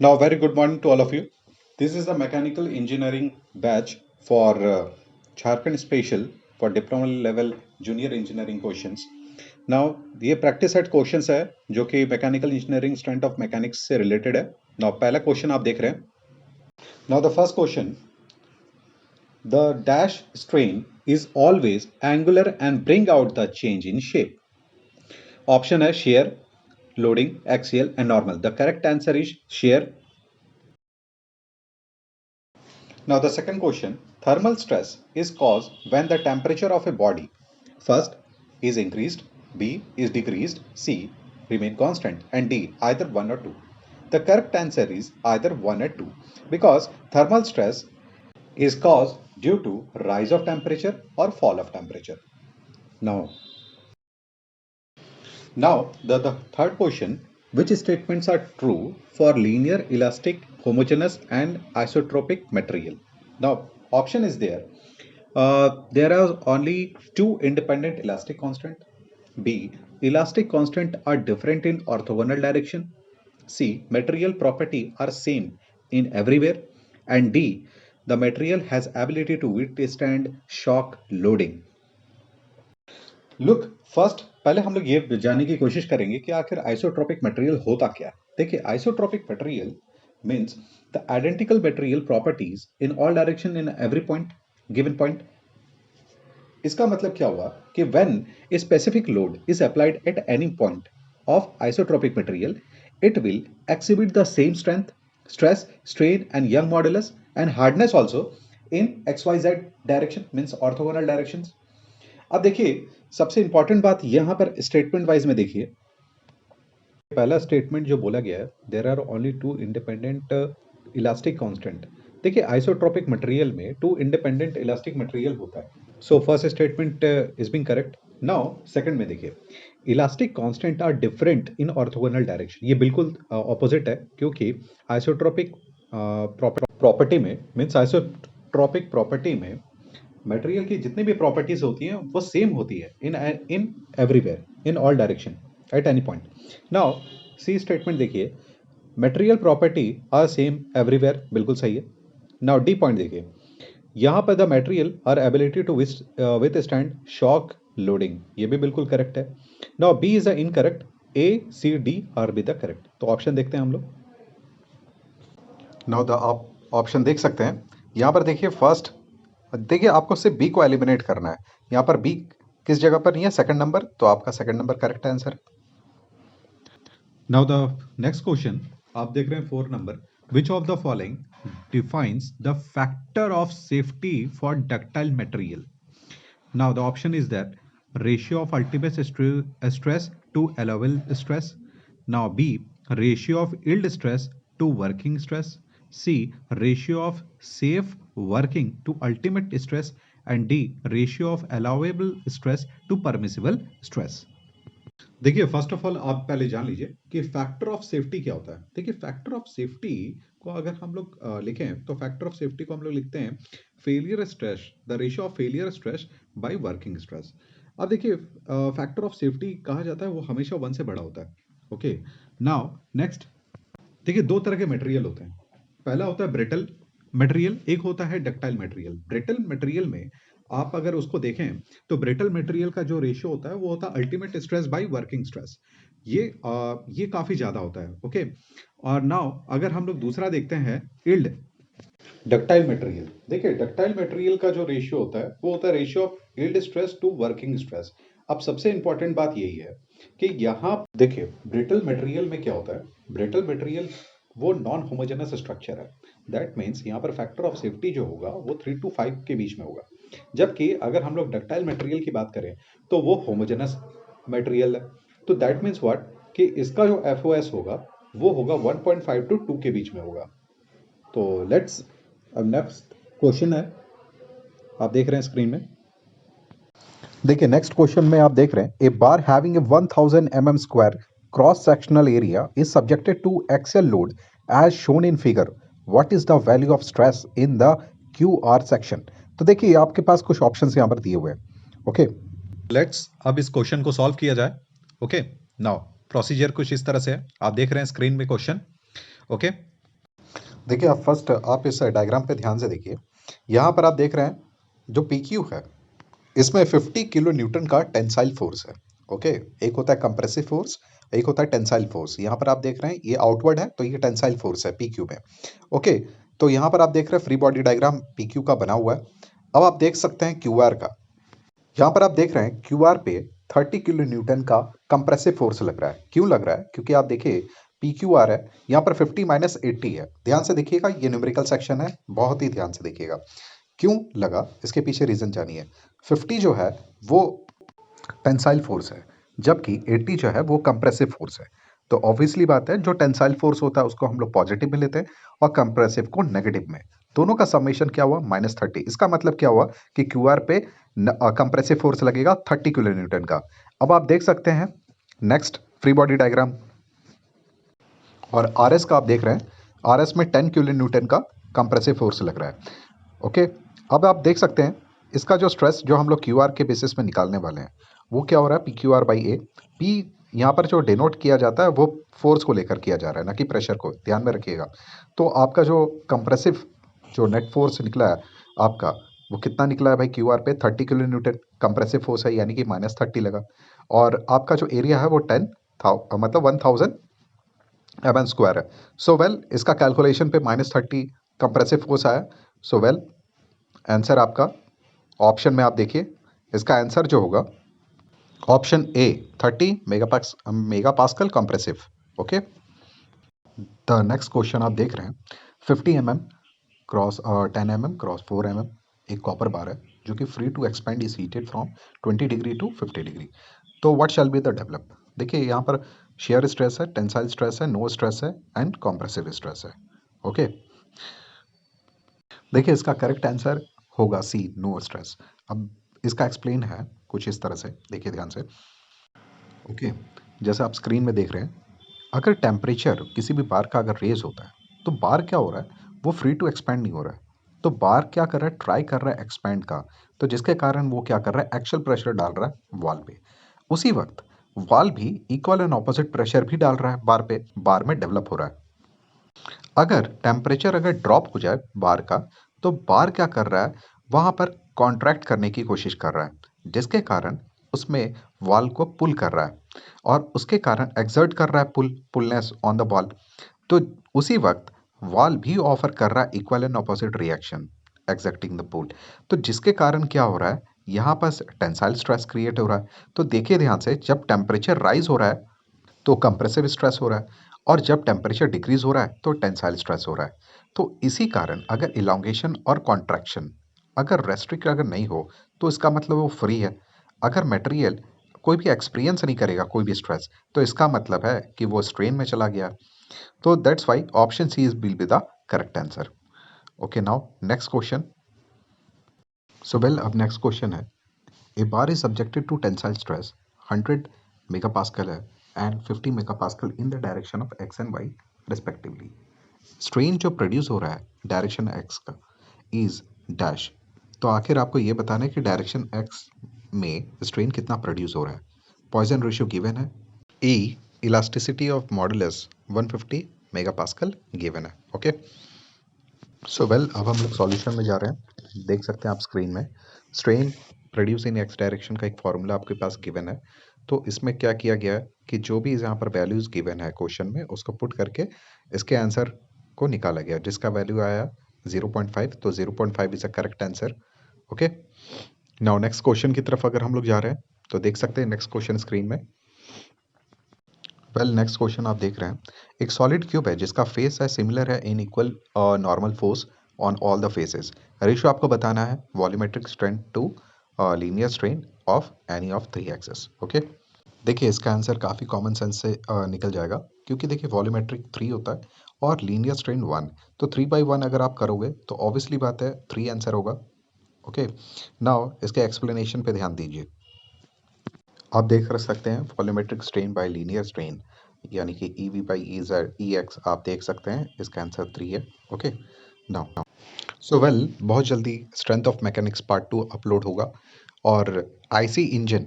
Now, very good morning to all of you. This is the mechanical engineering batch for Jharkhand Special for diploma level junior engineering questions. Now, ये practice set questions है जो कि mechanical engineering strength of mechanics से related है. Now, पहला question आप देख रहे हैं. Now, the first question. The dash strain is always angular and bring out the change in shape. Option है shear, loading, axial and normal. The correct answer is shear. Now the second question, thermal stress is caused when the temperature of a body first is increased, B is decreased, C remain constant and D either 1 or 2. The correct answer is either 1 or 2 because thermal stress is caused due to rise of temperature or fall of temperature. Now the third question, which statements are true for linear, elastic, homogeneous and isotropic material? Now option is there. There are only two independent elastic constant. B, elastic constant are different in orthogonal direction. C, material property are same in everywhere. And D, the material has ability to withstand shock loading. Look first पहले हम लोग ये जानने की कोशिश करेंगे कि आखिर आइसोट्रोपिक मटेरियल होता क्या है. देखिए isotropic material means the identical material properties in all direction in every point given point. इसका मतलब क्या हुआ कि when a specific load is applied at any point of isotropic material it will exhibit the same strength, stress, strain and Young modulus and hardness also in XYZ direction means orthogonal directions. अब देखिए सबसे important बात यहां पर statement wise में देखिए पहला statement जो बोला गया है there are only two independent elastic constant. देखिए आइसोट्रोपिक मटेरियल में टू इंडिपेंडेंट इलास्टिक मटेरियल होता है. So first statement is being correct. Now second में देखिए elastic constant are different in orthogonal direction. ये बिल्कुल ऑपोजिट है क्योंकि आइसोट्रोपिक प्रॉपर्टी में मींस आइसोट्रोपिक प्रॉपर्टी में मटेरियल की जितनी भी प्रॉपर्टीज होती हैं वो सेम होती है in everywhere in all direction at any point. Now C statement देखिए material property are same everywhere, बिल्कुल सही है. नाउ डी पॉइंट देखिए यहाँ पर the material are ability to withstand shock loading, ये भी बिल्कुल करेक्ट है. Now B is a incorrect, A C D are B the correct. तो ऑप्शन देखते हैं हम लोग. नाउ द आप ऑप्शन देख सकते हैं यहाँ पर देखिए फर्स्ट देखिए आपको सिर्फ बी को एलिमिनेट करना है. यहाँ पर बी किस जगह पर नहीं है, सेकंड नंबर, तो आपका second number correct answer. Now the next question आप देख रहे हैं 4 number. Which of the following defines the factor of safety for ductile material? Now the option is that ratio of ultimate stress to allowable stress. Now B, ratio of yield stress to working stress. C, ratio of safe working to ultimate stress. And D, ratio of allowable stress to permissible stress. देखिए first of all आप पहले जान लीजिए कि factor of safety क्या होता है. देखिए फैक्टर ऑफ सेफ्टी को अगर हम लोग लिखें तो फैक्टर ऑफ सेफ्टी को हम लोग लिखते हैं failure stress, the ratio of failure stress by working stress. अब देखिए फैक्टर ऑफ सेफ्टी कहा जाता है वो हमेशा 1 से बड़ा होता है. ओके नाउ नेक्स्ट देखिए दो तरह के मटेरियल होते हैं. पहला होता है ब्रिटल मटेरियल, एक होता है डक्टाइल मटेरियल. ब्रिटल मटेरियल में आप अगर उसको देखें तो ब्रिटल मटेरियल का जो रेशियो होता है वो होता है ultimate stress by working stress. ये काफी ज्यादा होता है. ओके और नाउ अगर हम लोग दूसरा देखते हैं इल्ड डक्टाइल मटेरियल. देखिए डक्टाइल मटेरियल का जो रेशियो होता है वो होता है ratio of yield stress to working stress. अब सबसे इंपॉर्टेंट बात यही है कि यहाँ देखिए ब्रिटल मटेरियल में क्या होता है, ब्रिटल मटेरियल वो नॉन होमोजेनस स्ट्रक्चर है. दैट मीन्स यहाँ पर फैक्टर ऑफ सेफ्टी जो होगा वो 3 to 5 के बीच में होगा. जबकि अगर हम लोग डक्टाइल मटेरियल की बात करें तो वो होमोजेनस मटेरियल है. तो दैट मीन्स व्हाट कि इसका जो एफओएस होगा वो होगा 1.5 to 2 के बीच में होगा. तो लेट्स अब नेक्स्ट क्वेश्चन है आप देख रहे हैं स्क्रीन में. देखिए नेक्स्ट क्वेश्चन में आप देख रहे हैं a bar having a 1000 mm square cross sectional area is subjected to axial load as shown in figure. What is the value of stress in the Q R section? तो देखिए आपके पास कुछ options यहाँ पर दिए हुए हैं. ओके लेट्स अब इस क्वेश्चन को सॉल्व किया जाए. ओके नाउ प्रोसीजर कुछ इस तरह से है, आप देख रहे हैं स्क्रीन में क्वेश्चन. ओके देखिए आप फर्स्ट आप इस डायग्राम पे ध्यान से देखिए। यहाँ पर आप देख रहे हैं जो पी क्यू है, इसमें 50 किलो न्यूटन का टेंसाइल फोर्स है। ओके, एक होता है कंप्रेसिव फोर्स, एक होता है टेंसाइल फोर्स। यहाँ पर आप देख रहे हैं ये आउटवर्ड है, तो ये टेंसाइल फोर्स है पी क्यू में। ओके, तो यहाँ पर आप देख रहे हैं free body diagram P Q का बना हुआ है। अब आप देख सकते हैं क्यू आर का। यहाँ पर आप देख रहे हैं क्यू आर पे 30 किलो न्यूटन का कंप्रेसिव फोर्स लग रहा है। क्यों लग रहा है? क्योंकि आप देखिए पी क्यू आर है, यहाँ पर 50 माइनस 80 है। ध्यान से देखिएगा, ये न्यूमेरिकल सेक्शन है, बहुत ही ध्यान से देखिएगा। क्यों लगा, इसके पीछे रीजन जानिए। 50 जो है वो टेंसाइल फोर्स है, जबकि 80 जो है वो कंप्रेसिव फोर्स है। तो ऑब्वियसली बात है, जो टेंसाइल फोर्स होता है उसको हम लोग पॉजिटिव में लेते हैं और कंप्रेसिव को नेगेटिव में। दोनों का समेशन क्या हुआ? -30। इसका मतलब क्या हुआ कि क्यू आर पे कंप्रेसिव फोर्स लगेगा 30 किलो न्यूटन का। अब आप देख सकते हैं नेक्स्ट फ्री बॉडी डायग्राम, और आर एस का आप देख रहे हैं, आर एस में 10 किलो न्यूटन का कंप्रेसिव फोर्स लग रहा है। ओके, अब आप देख सकते हैं इसका जो स्ट्रेस जो हम लोग क्यू आर के बेसिस में निकालने वाले हैं वो क्या हो रहा है? P Q R by A. P यहाँ पर जो डिनोट किया जाता है वो फोर्स को लेकर किया जा रहा है, ना कि प्रेशर को, ध्यान में रखिएगा। तो आपका जो कंप्रेसिव जो नेट फोर्स निकला है आपका, वो कितना निकला है भाई? क्यू आर पे 30 किलो न्यूटन कंप्रेसिव फोर्स है, यानी कि -30 लगा। और आपका जो एरिया है वो 10 था, मतलब 1000 एम स्क्वायर है। सो वेल, इसका कैलकुलेशन पे -30 कंप्रेसिव फोर्स आया। सो वेल, आंसर आपका ऑप्शन में आप देखिए, इसका आंसर जो होगा option A 30 mega pascal compressive. Okay, the next question आप देख रहे हैं 50 mm cross 10 mm cross 4 mm एक कॉपर बार है जो कि free to expand is heated from 20 degree to 50 degree. तो what shall be the develop? देखिए यहाँ पर शेयर स्ट्रेस है, टेंसाइल स्ट्रेस है, नो स्ट्रेस है एंड कॉम्प्रेसिव स्ट्रेस है। ओके, देखिए इसका करेक्ट आंसर होगा सी, नो स्ट्रेस। अब इसका एक्सप्लेन है कुछ इस तरह से, देखिए ध्यान से। ओके, जैसे आप स्क्रीन में देख रहे हैं, अगर टेम्परेचर किसी भी बार का अगर रेज होता है तो बार क्या हो रहा है? वो फ्री टू एक्सपैंड नहीं हो रहा है। तो बार क्या कर रहा है? ट्राई कर रहा है एक्सपैंड का। तो जिसके कारण वो क्या कर रहा है? एक्चुअल प्रेशर डाल रहा है वॉल पे। उसी वक्त वॉल भी इक्वल एंड ऑपोजिट प्रेशर भी डाल रहा है बार पे, बार में डेवलप हो रहा है। अगर टेम्परेचर अगर ड्रॉप हो जाए बार का, तो बार क्या कर रहा है? वहाँ पर कॉन्ट्रैक्ट करने की कोशिश कर रहा है, जिसके कारण उसमें वॉल को पुल कर रहा है और उसके कारण एक्सर्ट कर रहा है पुलनेस ऑन द वॉल। तो उसी वक्त वॉल भी ऑफर कर रहा है equal and opposite reaction, exerting the pull. तो जिसके कारण क्या हो रहा है? यहाँ पर टेंसाइल स्ट्रेस क्रिएट हो रहा है। तो देखिए ध्यान से, जब टेम्परेचर राइज हो रहा है तो कंप्रेसिव स्ट्रेस हो रहा है, और जब टेम्परेचर डिक्रीज हो रहा है तो टेंसाइल स्ट्रेस हो रहा है। तो इसी कारण अगर इलांगेशन और कॉन्ट्रैक्शन अगर रेस्ट्रिक्ट अगर नहीं हो, तो इसका मतलब वो फ्री है। अगर मटेरियल कोई भी एक्सपीरियंस नहीं करेगा कोई भी स्ट्रेस, तो इसका मतलब है कि वो स्ट्रेन में चला गया। तो that's why option C is will be the correct answer. Okay, now next question. So well, अब नेक्स्ट क्वेश्चन है, A bar is subjected to tensile stress 100 megapascal है and 50 megapascal in the direction of x and y respectively. Strain जो produce हो रहा है direction x का is dash। तो आखिर आपको ये बताना है कि डायरेक्शन x में स्ट्रेन कितना प्रोड्यूस हो रहा है। पॉइजन रेशियो गिवन है। E elasticity of modulus 150 megapascal given है। ओके, सो वेल, अब हम लोग सॉल्यूशन में जा रहे हैं। देख सकते हैं आप स्क्रीन में, strain produce in x direction का एक फॉर्मूला आपके पास गिवन है। तो इसमें क्या किया गया है कि जो भी यहाँ पर वैल्यूज गिवन है क्वेश्चन में, उसको पुट करके इसके आंसर को निकाला गया, जिसका वैल्यू आया 0.5। तो 0.5 is a correct answer. Okay, now next question की तरफ अगर हम लोग जा रहे हैं, तो देख सकते हैं नेक्स्ट क्वेश्चन स्क्रीन में। वेल, नेक्स्ट क्वेश्चन आप देख रहे हैं, एक सॉलिड क्यूब है जिसका फेस है सिमिलर है in equal normal force on all the faces. Ratio आपको बताना है volumetric strain to linear strain of any of 3 axes. Okay, देखिए इसका आंसर काफ़ी कॉमन सेंस से निकल जाएगा, क्योंकि देखिए वॉल्यूमेट्रिक 3 होता है और लीनियर स्ट्रेन 1। तो 3/1 अगर आप करोगे तो ऑब्वियसली बात है 3 आंसर होगा। ओके, नाउ इसके एक्सप्लेनेशन पे ध्यान दीजिए। आप देख सकते हैं volumetric strain bye linear strain, यानी कि E V by E Z E x, आप देख सकते हैं इसका आंसर 3 है। ओके, नाउ सो वेल, बहुत जल्दी strength of mechanics part 2 upload होगा, और आईसी इंजन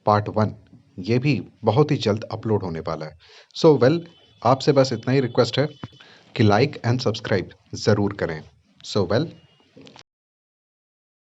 पार्ट 1 ये भी बहुत ही जल्द अपलोड होने वाला है। सो वेल, आपसे बस इतना ही रिक्वेस्ट है, कि लाइक एंड सब्सक्राइब ज़रूर करें। So well